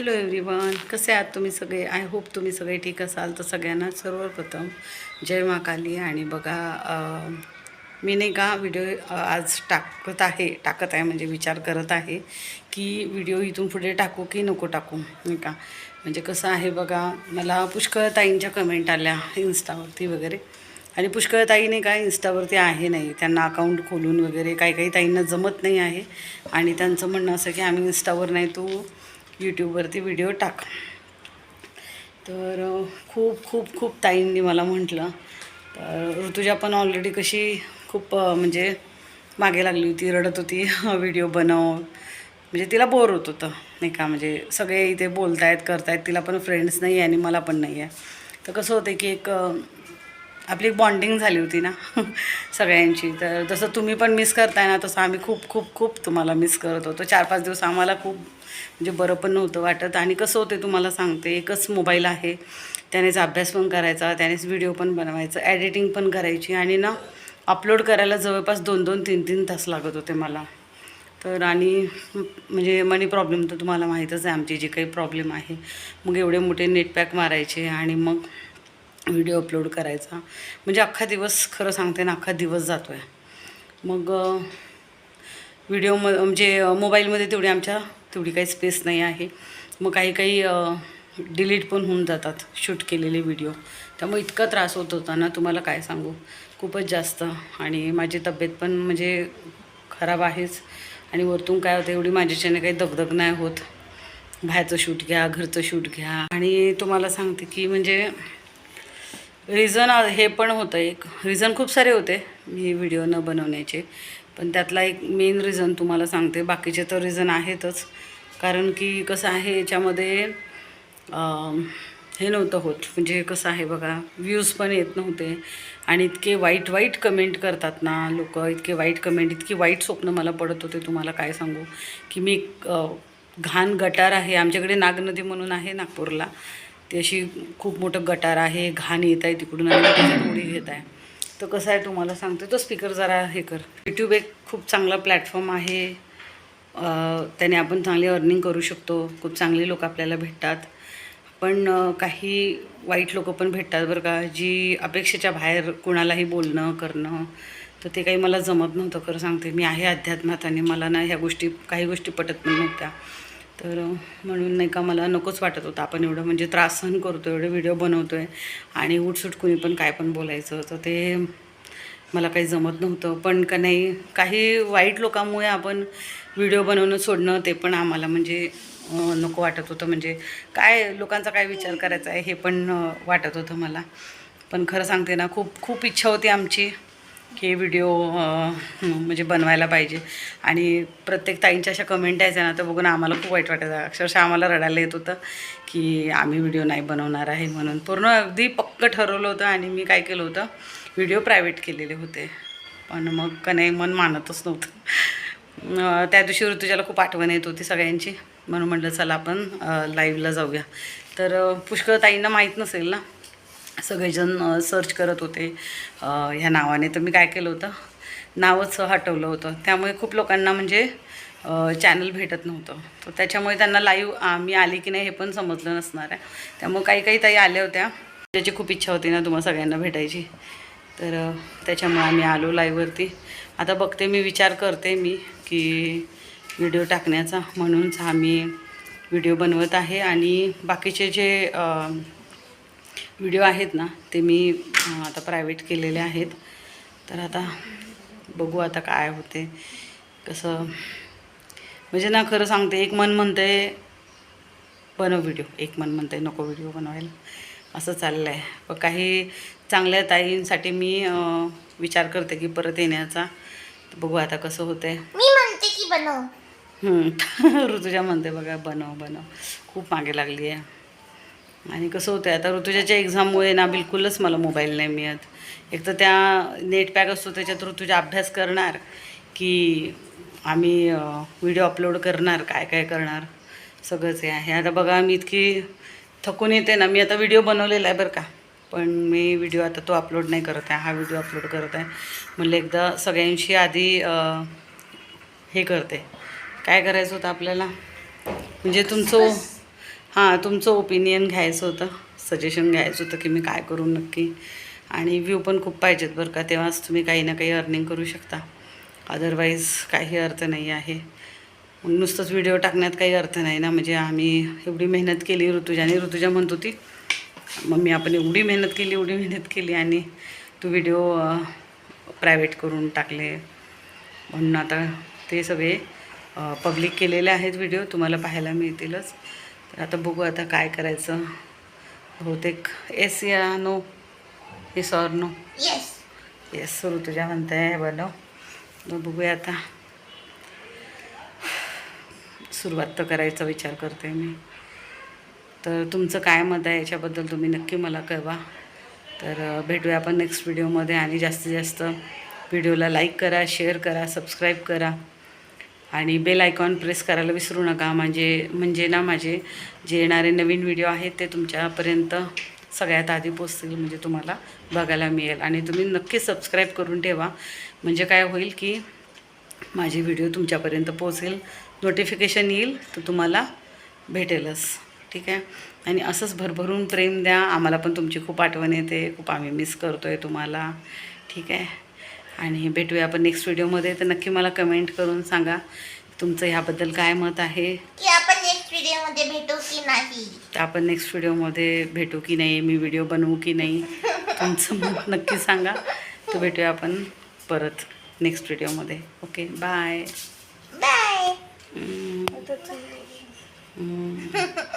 Hello everyone, कसे आहात तुम्ही सगळे? आय होप तुम्ही सगळे ठीक असाल. तर सगळ्यांना सर्वप्रथम जय मा काली. आणि बघा, मी नाही का व्हिडिओ आज टाकत आहे म्हणजे विचार करत आहे की व्हिडिओ इथून पुढे टाकू की नको टाकू, नाही का. म्हणजे कसं आहे बघा, मला पुष्कळ ताईंच्या कमेंट आल्या इन्स्टावरती वगैरे. आणि पुष्कळ ताई नाही का इन्स्टावरती आहे नाही, त्यांना अकाउंट खोलून वगैरे काही काही ताईंना जमत नाही आहे. आणि त्यांचं म्हणणं असं की आम्ही इन्स्टावर नाही, तू यूट्यूबवरती व्हिडिओ टाक. तर खूप खूप खूप ताईंनी मला म्हटलं. तर ऋतुजा पण ऑलरेडी कशी खूप म्हणजे मागे लागली होती, रडत होती व्हिडिओ बनव. म्हणजे तिला बोर होत होतं, नाही का. म्हणजे सगळे इथे बोलतायत करतायत, तिला पण फ्रेंड्स नाही आहे आणि मला पण नाही आहे. तर कसं होतं की एक आपली एक बॉन्डिंग झाली होती ना सगळ्यांची. तर जसं तुम्ही पण मिस करताय ना, तसं आम्ही खूप खूप खूप तुम्हाला मिस करत होतो. 4-5 दिवस आम्हाला खूप म्हणजे बरं पण नव्हतं वाटत. आणि कसं होते तुम्हाला सांगते, एकच मोबाईल आहे, त्यानेच अभ्यास पण करायचा, त्यानेच व्हिडिओ पण बनवायचं, एडिटिंग पण करायची. आणि ना अपलोड करायला जवळपास 2-2, 3-3 तास लागत होते मला. तर आणि म्हणजे मनी प्रॉब्लेम तर तुम्हाला माहीतच आहे आमची जी काही प्रॉब्लेम आहे. मग एवढे मोठे नेट पॅक मारायचे आणि मग व्हिडिओ अपलोड करायचा, म्हणजे अख्खा दिवस, खरं सांगते ना, अख्खा दिवस जातो आहे. मग म्हणजे मोबाईलमध्ये तेवढी काही स्पेस नाही आहे. मग काही काही डिलीट पण होऊन जातात शूट केलेले व्हिडिओ. त्यामुळे इतका त्रास होत होता ना, तुम्हाला काय सांगू, खूपच जास्त. आणि माझी तब्येत पण म्हणजे खराब आहेच. आणि वरतून काय होतं, एवढी माझ्याच्याने काही दगदग नाही होत. बाहेरचं शूट घ्या, घरचं शूट घ्या. आणि तुम्हाला सांगते की म्हणजे रिझन हे पण होतं, एक रिझन खूप सारे होते मी व्हिडिओ न बनवण्याचे. पण त्यातला एक मेन रिझन तुम्हाला सांगते, बाकीचे तर रिझन आहेतच. कारण की कसं आहे, याच्यामध्ये हे नव्हतं होत. म्हणजे कसं आहे बघा, व्ह्यूज पण येत नव्हते. आणि इतके वाईट वाईट कमेंट करतात ना लोक, इतके वाईट कमेंट, इतकी वाईट स्वप्न मला पडत होते, तुम्हाला काय सांगू. की मी घाण गटार आहे आमच्याकडे, नागनदी म्हणून आहे नागपूरला. ती अशी खूप मोठं गटार आहे, घाण येत आहे तिकडून आणि त्याच्यात उडी घेत आहे. तर कसं आहे तुम्हाला सांगते, तो स्पीकर जरा हे कर. यूट्यूब एक खूप चांगला प्लॅटफॉर्म आहे. त्याने आपण चांगली अर्निंग करू शकतो, खूप चांगले लोक आपल्याला भेटतात. पण काही वाईट लोक पण भेटतात बरं का, जी अपेक्षेच्या बाहेर कुणालाही बोलणं करणं. तर ते काही मला जमत नव्हतं, खरं सांगते. मी आहे अध्यात्मात आणि मला ना ह्या गोष्टी, काही गोष्टी पटत पण नव्हत्या. तर म्हणून नाही का, मला नकोच वाटत होतं आपण एवढं म्हणजे त्रास सहन करतो, एवढे व्हिडिओ बनवतो आहे आणि उठसूट कुणी पण काय पण बोलायचं. तर ते मला काही जमत नव्हतं. पण का नाही, काही वाईट लोकांमुळे आपण व्हिडिओ बनवणं सोडणं, ते पण आम्हाला म्हणजे नको वाटत होतं. म्हणजे काय लोकांचा काय विचार करायचा आहे हे पण वाटत होतं मला. पण खरं सांगते ना, खूप खूप इच्छा होती आमची की व्हिडिओ म्हणजे बनवायला पाहिजे. आणि प्रत्येक ताईंच्या अशा कमेंट यायच्या ना, तर बघून आम्हाला खूप वाईट वाटायचं. अक्षरशः आम्हाला रडायला येत होतं की आम्ही व्हिडिओ नाही बनवणार आहे म्हणून. पूर्ण अगदी पक्क ठरवलं होतं. आणि मी काय केलं होतं, व्हिडिओ प्रायव्हेट केलेले होते. पण मग का नाही, मन मानतच नव्हतं. त्या दिवशी ऋतुजाला खूप आठवण येत होती सगळ्यांची, म्हणून म्हटलं चला आपण लाईव्हला जाऊया. तर पुष्कळ ताईंना माहीत नसेल ना, सगळेजण सर्च करत होते ह्या नावाने. तर मी काय केलं होतं, नावच हटवलं होतं. त्यामुळे खूप लोकांना म्हणजे चॅनल भेटत नव्हतं. तर त्याच्यामुळे त्यांना लाईव्ह मी आली की नाही हे पण समजलं नसणार आहे. त्यामुळे काही काही ताई आल्या होत्या, त्याची खूप इच्छा होती ना तुम्हाला सगळ्यांना भेटायची. तर त्याच्यामुळे आम्ही आलो लाईव्हवरती. आता बघते, मी विचार करते मी की व्हिडिओ टाकण्याचा, म्हणूनच आम्ही व्हिडिओ बनवत आहे. आणि बाकीचे जे व्हिडिओ आहेत ना, ते मी आता प्रायव्हेट केलेले आहेत. तर आता बघू आता काय होते कसं. म्हणजे ना, खरं सांगते, एक मन म्हणते बनव व्हिडिओ, एक मन म्हणते नको व्हिडिओ बनवायला, असं चाललं आहे. पण काही चांगल्या ताईंसाठी मी विचार करते की परत येण्याचा. बघू आता कसं होतं आहे. मी म्हणते की बनव. ऋतुजा म्हणते बघा बनव बनव, खूप मागे लागली आहे. आणि कसं होतं आहे, आता ऋतुजाच्या एक्झाममुळे ना बिलकुलच मला मोबाईल नाही मिळत. एक तर त्या नेट पॅक असतो त्याच्यात ऋतुजा अभ्यास करणार की आम्ही व्हिडिओ अपलोड करणार, काय काय करणार, सगळंच हे आहे. आता बघा, मी इतकी थकून येते ना. मी आता व्हिडिओ बनवलेला आहे बरं का, पण मी व्हिडिओ आता तो अपलोड नाही करत आहे, हा व्हिडिओ अपलोड करत आहे. म्हणलं एकदा सगळ्यांशी आधी हे करते. काय करायचं होतं आपल्याला, म्हणजे तुमचं हां, तुमचं ओपिनियन घ्यायचं होतं, सजेशन घ्यायचं होतं की मी काय करू नक्की. आणि व्ह्यू पण खूप पाहिजेत बरं का, तेव्हाच तुम्ही काही ना काही अर्निंग करू शकता. अदरवाईज काही अर्थ नाही आहे. मग नुसतंच व्हिडिओ टाकण्यात काही अर्थ नाही ना. म्हणजे आम्ही एवढी मेहनत केली, ऋतुजा म्हणत होती मम्मी आपण एवढी मेहनत केली आणि तू व्हिडिओ प्रायव्हेट करून टाकले. म्हणून आता ते सगळे पब्लिक केलेले आहेत व्हिडिओ, तुम्हाला पाहायला मिळतीलच. तर आता बघू आता काय करायचं. बहुतेक येस या no, yes or no. Yes. Yes Rutuja म्हणताय बनव. तर बघूया आता, सुरुवात तर करायचा विचार करते मी. तर तुमचं काय मत आहे याच्याबद्दल तुम्ही नक्की मला कळवा. तर भेटूया आपण नेक्स्ट व्हिडिओमध्ये. आणि जास्तीत जास्त व्हिडिओला लाईक करा, शेअर करा, सबस्क्राईब करा आणि बेल आयकॉन प्रेस करायला विसरू नका. म्हणजे ना माझे जे येणारे नवीन व्हिडिओ आहेत ते तुमच्यापर्यंत सगळ्यात आधी पोचतील, म्हणजे तुम्हाला बघायला मिळेल. आणि तुम्ही नक्की सबस्क्राईब करून ठेवा, म्हणजे काय होईल की माझी व्हिडिओ तुमच्यापर्यंत पोचेल, नोटिफिकेशन येईल तर तुम्हाला भेटेलच. ठीक आहे. आणि असंच भरभरून प्रेम द्या. आम्हाला पण तुमची खूप आठवण येते, खूप आम्ही मिस करतो आहे तुम्हाला. ठीक आहे. आणि भेटूया आपण नेक्स्ट व्हिडिओमध्ये. तर नक्की मला कमेंट करून सांगा तुमचं ह्याबद्दल काय मत आहे. की आपण नेक्स्ट व्हिडिओमध्ये भेटू की नाही. तर आपण नेक्स्ट व्हिडिओमध्ये भेटू की नाही, मी व्हिडिओ बनवू की नाही, तुमचं मत नक्की सांगा. तर भेटूया आपण परत नेक्स्ट व्हिडिओमध्ये. Okay, bye. बाय. हम्म.